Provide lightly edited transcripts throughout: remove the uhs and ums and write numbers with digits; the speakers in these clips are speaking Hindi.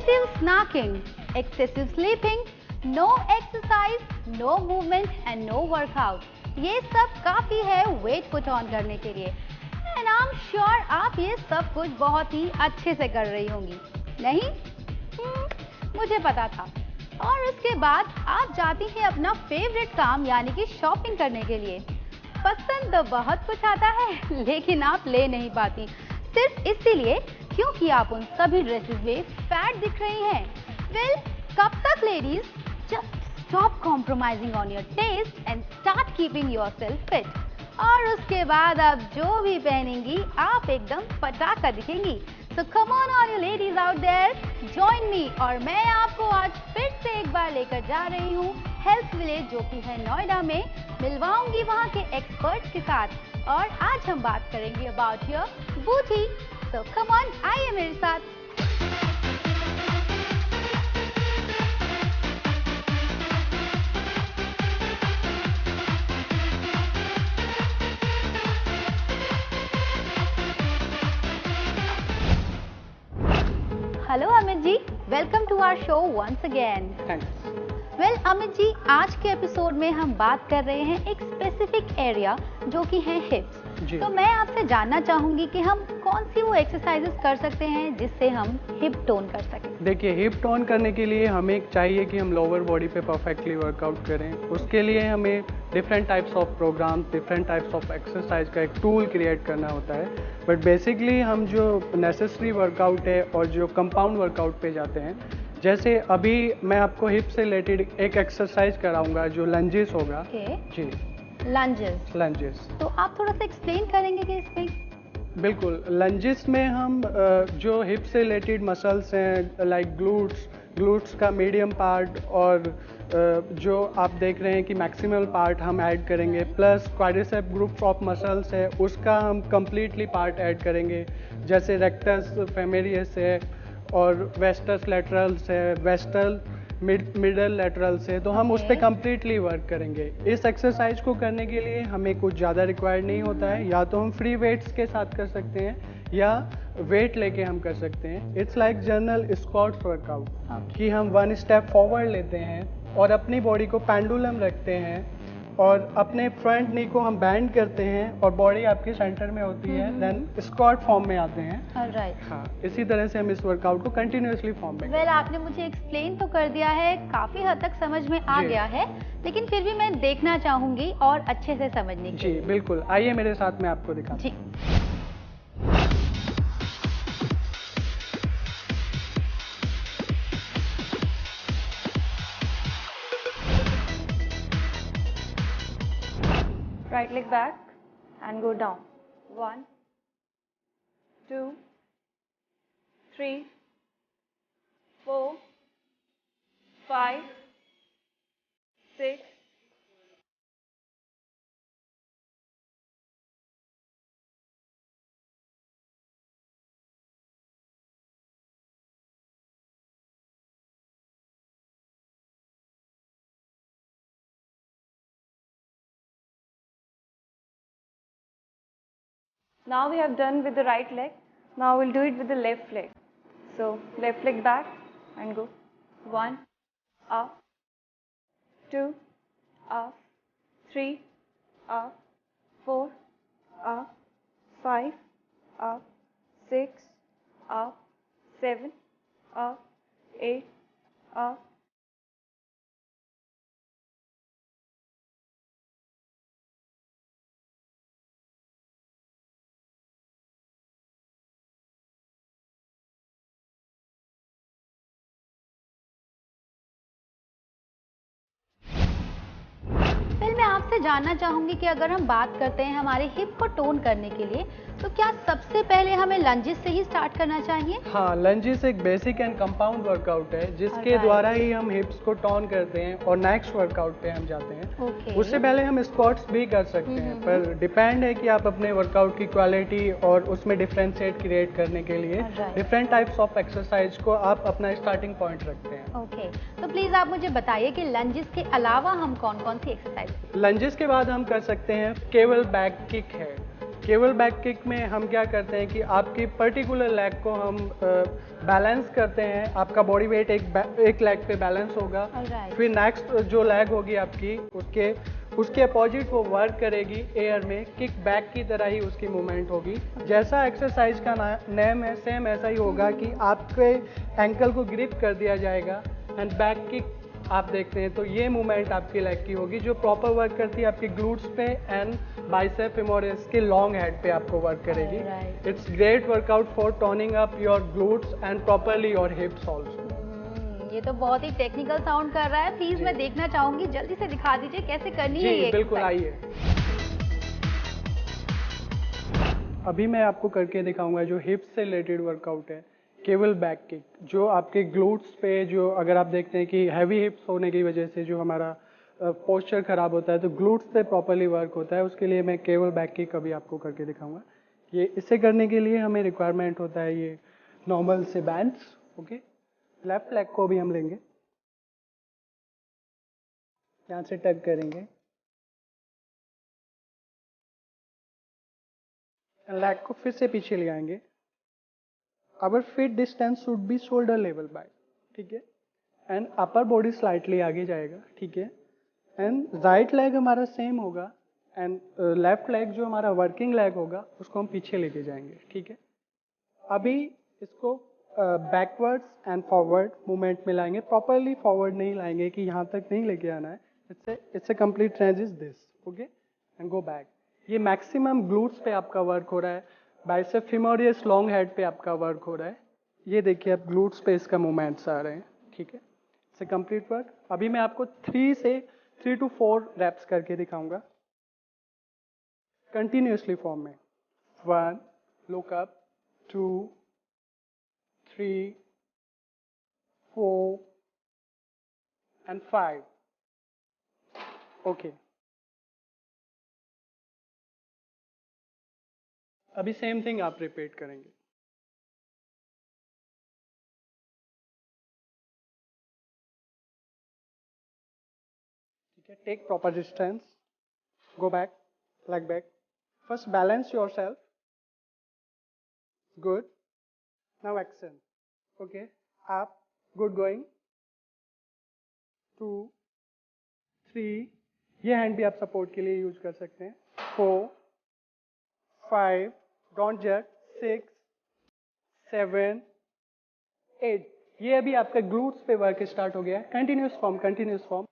Excessive snacking, excessive sleeping, no exercise, no movement and no workout. ये सब काफी है वेट पुट ऑन करने के लिए। एंड आई एम श्योर आप ये सब कुछ बहुत ही अच्छे से कर रही होंगी, नहीं? मुझे पता था। और उसके बाद आप जाती हैं अपना फेवरेट काम यानी कि शॉपिंग करने के लिए। पसंद तो बहुत कुछ आता है लेकिन आप ले नहीं पाती, सिर्फ इसीलिए क्योंकि आप उन सभी ड्रेसेस में फैट दिख रही हैं। वेल, कब तक ladies? Just stop compromising on your taste and start keeping yourself fit. और उसके बाद आप जो भी पहनेंगी आप एकदम पटाखा दिखेंगी। So come on all you ladies out there, join me। और मैं आपको आज फिर से एक बार लेकर जा रही हूँ हेल्थ विलेज, जो कि है नोएडा में। मिलवाऊंगी वहाँ के एक्सपर्ट्स के साथ और आज हम बात करेंगे about your booty. So come on, आइए मेरे साथ। Hello Amit ji, welcome to our show once again. Thanks. Well Amit ji, आज के एपिसोड में हम बात कर रहे हैं एक स्पेसिफिक एरिया जो कि है हिप्स। तो मैं आपसे जानना चाहूंगी कि हम कौन सी वो एक्सरसाइजेस कर सकते हैं जिससे हम हिप टोन कर सकें। देखिए, हिप टोन करने के लिए हमें चाहिए कि हम लोअर बॉडी पे परफेक्टली वर्कआउट करें। उसके लिए हमें different types of program, different types of exercise का एक टूल क्रिएट करना होता है। बट बेसिकली हम जो नेसेसरी वर्कआउट है और जो कंपाउंड वर्कआउट पे जाते हैं, जैसे अभी मैं आपको हिप से रिलेटेड एक एक्सरसाइज कराऊंगा जो लंजेस होगा। जी, लंजेस। तो आप थोड़ा सा एक्सप्लेन करेंगे कि इसमें? बिल्कुल। लंजेस में हम जो हिप से रिलेटेड मसल्स हैं लाइक ग्लूट्स का मीडियम पार्ट और जो आप देख रहे हैं कि मैक्सिमल पार्ट हम ऐड करेंगे, plus quadricep group of muscles है उसका हम कम्प्लीटली पार्ट ऐड करेंगे, जैसे रेक्टस फेमोरियस है और वेस्टस लैटरल्स है, वेस्टल मिडल लेटरल से, तो हम उस पर कम्प्लीटली वर्क करेंगे। इस एक्सरसाइज को करने के लिए हमें कुछ ज़्यादा रिक्वायर्ड नहीं होता है, या तो हम फ्री वेट्स के साथ कर सकते हैं या वेट लेके हम कर सकते हैं। It's like general squats workout कि हम 1 स्टेप फॉरवर्ड लेते हैं और अपनी बॉडी को पेंडुलम रखते हैं और अपने फ्रंट नी को हम बैंड करते हैं और बॉडी आपकी सेंटर में होती है, देन स्क्वाट फॉर्म में आते हैं। राइट। हाँ, इसी तरह से हम इस वर्कआउट को कंटिन्यूअसली फॉर्म में। वेल, आपने मुझे एक्सप्लेन तो कर दिया है, काफी हद तक समझ में आ गया है, लेकिन फिर भी मैं देखना चाहूंगी और अच्छे से समझने की। जी बिल्कुल, आइए मेरे साथ मैं आपको दिखाता हूँ। जी। Right leg back and go down. 1, 2, 3, 4, 5, 6, now we have done with the right leg. Now we'll do it with the left leg. So left leg back and go 1, up, 2, up, 3, up, 4, up, 5, up, 6, up, 7, up, 8, up. मैं आपसे जानना चाहूंगी कि अगर हम बात करते हैं हमारे हिप को टोन करने के लिए, तो क्या सबसे पहले हमें लंजेस से ही स्टार्ट करना चाहिए? हाँ, लंजेस एक बेसिक एंड कंपाउंड वर्कआउट है जिसके द्वारा ही हम हिप्स को टोन करते हैं और नेक्स्ट वर्कआउट पे हम जाते हैं। उससे पहले हम स्क्वाट्स भी कर सकते हैं, पर डिपेंड है कि आप अपने वर्कआउट की क्वालिटी और उसमें डिफरेंशिएट क्रिएट करने के लिए डिफरेंट टाइप्स ऑफ एक्सरसाइज को आप अपना स्टार्टिंग पॉइंट रखते हैं। ओके, तो प्लीज आप मुझे बताइए कि लंजेस के अलावा हम कौन कौन सी एक्सरसाइज? लंजेस के बाद हम कर सकते हैं केवल बैक किक है, केबल बैक किक में हम क्या करते हैं कि आपकी पर्टिकुलर लेग को हम बैलेंस करते हैं। आपका बॉडी वेट एक लेग पे बैलेंस होगा। Alright. फिर नेक्स्ट जो लेग होगी आपकी उसके अपोजिट वो वर्क करेगी एयर में, किक बैक की तरह ही उसकी मूवमेंट होगी। जैसा एक्सरसाइज का नेम है सेम ऐसा ही होगा कि आपके एंकल को ग्रिप कर दिया जाएगा एंड बैक किक आप देखते हैं तो ये मूवमेंट आपकी लेग की होगी जो प्रॉपर वर्क करती है आपके ग्लूट्स पे एंड बाइसेप फेमोरिस के लॉन्ग हेड पे आपको वर्क करेगी। Right. It's great workout for toning up your glutes and properly your hips also. ये तो बहुत ही टेक्निकल साउंड कर रहा है। प्लीज जी। मैं देखना चाहूंगी, जल्दी से दिखा दीजिए कैसे करनी है जी ये बिल्कुल, exercise। आइए अभी मैं आपको करके दिखाऊंगा जो हिप्स से रिलेटेड वर्कआउट है, केबल बैक किक, जो आपके ग्लूट्स पे, जो अगर आप देखते हैं कि हैवी हिप्स होने की वजह से जो हमारा पोस्चर खराब होता है तो ग्लूट्स पे प्रॉपरली वर्क होता है, उसके लिए मैं केबल बैक किक अभी आपको करके दिखाऊंगा। ये इसे करने के लिए हमें रिक्वायरमेंट होता है ये नॉर्मल से बैंड्स। ओके, लेफ्ट लेग को भी हम लेंगे, यहाँ से टक करेंगे, लेग को फिर से पीछे ले आएंगे। Our feet distance should be shoulder level by, ठीक है, एंड अपर बॉडी स्लाइटली आगे जाएगा, ठीक है, एंड राइट लेग हमारा सेम होगा एंड लेफ्ट लेग जो हमारा वर्किंग लेग होगा उसको हम पीछे लेके जाएंगे, ठीक है। अभी इसको बैकवर्ड्स एंड फॉरवर्ड मूवमेंट में लाएंगे, प्रॉपरली फॉरवर्ड नहीं लाएंगे कि यहाँ तक नहीं लेके आना है। It's a complete range is this, okay, and go back. ये मैक्सिमम ग्लूट्स पे आपका वर्क हो रहा है, बाइसेप फेमोरियस लॉन्ग हेड पे आपका वर्क हो रहा है। ये देखिए आप ग्लूट्स पे इसका मूवमेंट्स आ रहे हैं, ठीक है, इट्स ए कंप्लीट वर्क। अभी मैं आपको 3 to 4 रेप्स करके दिखाऊंगा कंटिन्यूसली फॉर्म में। 1, लुक अप, 2, 3, 4 एंड 5। ओके, अभी सेम थिंग आप रिपीट करेंगे। ठीक है, take proper distance, go back, leg back, first balance yourself, good, now action, okay, up, good, going, 2, 3, ये हैंड भी आप सपोर्ट के लिए यूज कर सकते हैं, 4, 5, डोंट जर्क, 6, 7, 8। ये अभी आपका ग्लूट्स पे वर्क स्टार्ट हो गया है। Continuous form, continuous form.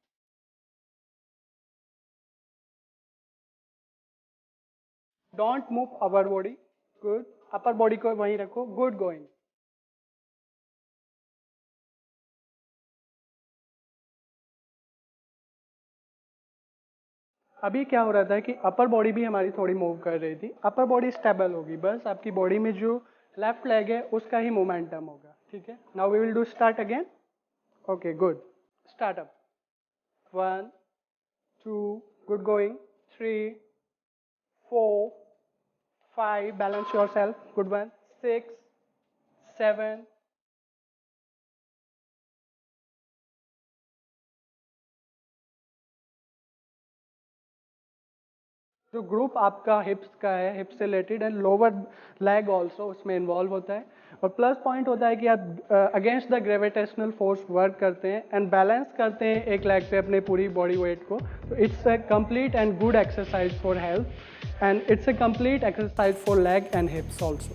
Don't move upper body, good, upper body को वहीं रखो, गुड, गोइंग। अभी क्या हो रहा था कि अपर बॉडी भी हमारी थोड़ी मूव कर रही थी, अपर बॉडी स्टेबल होगी, बस आपकी बॉडी में जो लेफ्ट लेग है उसका ही मोमेंटम होगा, ठीक है। Now we will do start again, okay, good, start up, 1, 2, good, going, 3, 4, 5, balance yourself, good one, 6, 7, जो ग्रुप आपका हिप्स का है, हिप्स से related and lower leg also उसमें इन्वॉल्व होता है। और प्लस पॉइंट होता है कि आप against the gravitational force work करते हैं एंड बैलेंस करते हैं एक लेग पे अपने पूरी बॉडी वेट को। तो it's a complete and good exercise for health and it's a complete exercise for leg and हिप्स also.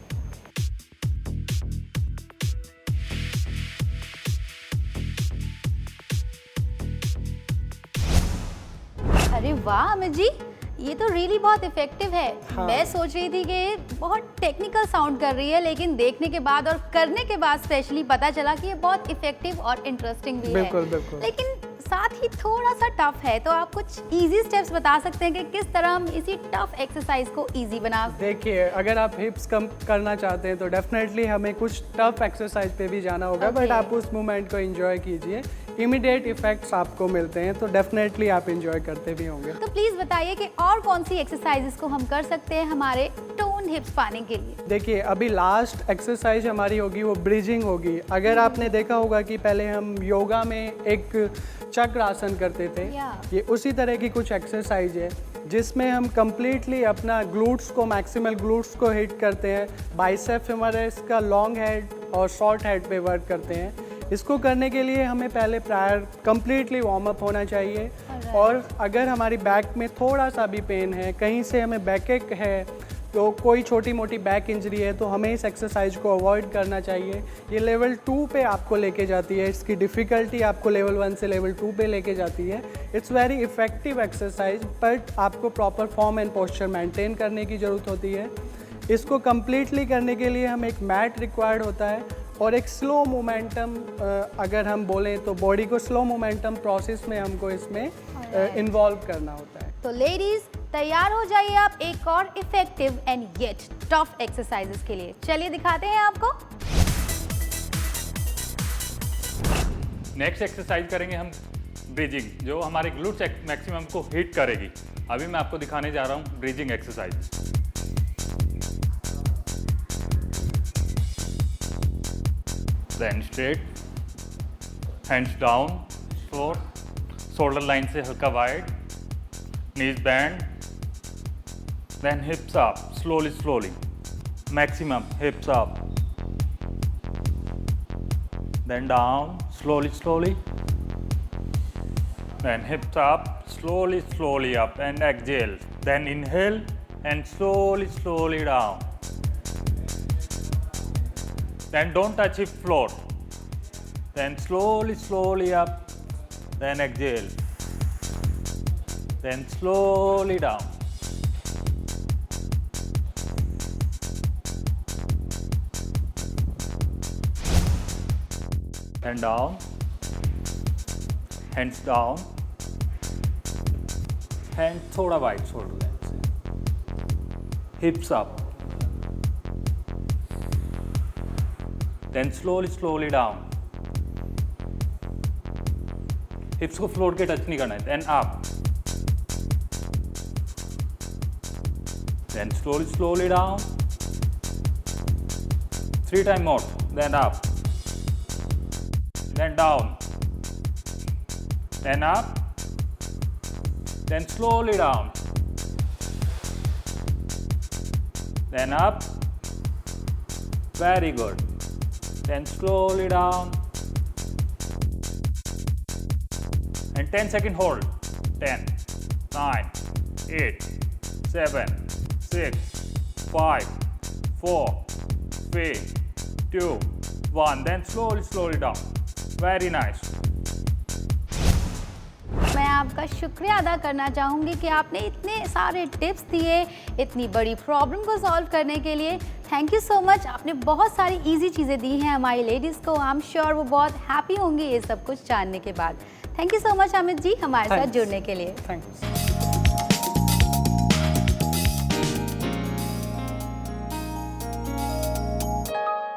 अरे वाह अमित जी, ये तो रियली बहुत इफेक्टिव है। हाँ। मैं सोच रही थी कि बहुत टेक्निकल साउंड कर रही है, लेकिन देखने के बाद और करने के बाद स्पेशली पता चला कि ये बहुत इफेक्टिव और इंटरेस्टिंग भी बिल्कुल, है। बिल्कुल। लेकिन साथ ही थोड़ा सा टफ है, तो आप कुछ इजी स्टेप्स बता सकते हैं कि किस तरह हम इसी टफ एक्सरसाइज को इजी बना। देखिए, अगर आप हिप्स कम करना चाहते हैं तो डेफिनेटली हमें कुछ टफ एक्सरसाइज पे भी जाना होगा, बट आप उस मोमेंट को एंजॉय कीजिए। इमीडिएट इफेक्ट्स आपको मिलते हैं तो डेफिनेटली आप एंजॉय करते भी होंगे। तो प्लीज बताइए कि और कौन सी एक्सरसाइजेस को हम कर सकते हैं हमारे टोन हिप्स पाने के लिए। देखिए, अभी लास्ट एक्सरसाइज हमारी होगी वो ब्रिजिंग होगी। अगर आपने देखा होगा कि पहले हम योगा में एक चक्र आसन करते थे, ये उसी तरह की कुछ एक्सरसाइज है। जिसमें हम कम्प्लीटली अपना ग्लूट्स को, मैक्सिमल ग्लूट्स को हिट करते हैं। बाइसेप फेमोरस का लॉन्ग हेड और शॉर्ट हेड पे वर्क करते हैं। इसको करने के लिए हमें पहले प्रायर कम्प्लीटली वार्म अप होना चाहिए। और अगर हमारी बैक में थोड़ा सा भी पेन है, कहीं से हमें बैकएक है, तो कोई छोटी मोटी बैक इंजरी है, तो हमें इस एक्सरसाइज को अवॉइड करना चाहिए। ये लेवल 2 पे आपको लेके जाती है, इसकी डिफ़िकल्टी आपको लेवल 1 से लेवल 2 पे लेके जाती है। It's very effective exercise, but आपको proper form and posture maintain करने की ज़रूरत होती है। इसको कम्प्लीटली करने के लिए हमें एक मैट रिक्वायर्ड होता है और एक स्लो मोमेंटम, अगर हम बोलें तो बॉडी को स्लो मोमेंटम प्रोसेस में हमको इसमें इन्वॉल्व करना होता है। तो लेडीज तैयार हो जाइए आप एक और effective and yet tough exercises के लिए। चलिए दिखाते हैं आपको। नेक्स्ट एक्सरसाइज करेंगे हम ब्रीजिंग, जो हमारे ग्लूट्स मैक्सिमम को हिट करेगी। अभी मैं आपको दिखाने जा रहा हूँ bridging exercise. Then straight, hands down, shoulder line से हल्का wide, knees bend, then hips up, slowly, maximum hips up, then down, slowly, then hips up, slowly up and exhale, then inhale and slowly down, then don't touch hip floor, then slowly up, then exhale, then slowly down. And down, hands down, hand थोड़ा wide shoulder line से, hips up, then slowly down. hips को फ्लोर के टच नहीं करना है, then up. Then slowly down. 3 times more. Then up. Then down. Then up. Then slowly down. Then up. Very good. Then slowly down. And 10-second hold. 10, 9, 8, 7, 6, 5, 4, 3, 2, 1. Then slowly down. Very nice. मैं आपका शुक्रिया अदा करना चाहूँगी कि आपने इतने सारे टिप्स दिए इतनी बड़ी प्रॉब्लम को सॉल्व करने के लिए। Thank you so much. आपने बहुत सारी इजी चीज़ें दी हैं हमारी लेडीज़ को। आई एम श्योर वो बहुत हैप्पी होंगी ये सब कुछ जानने के बाद। Thank you so much Amit ji हमारे साथ जुड़ने के लिए। थैंक्स।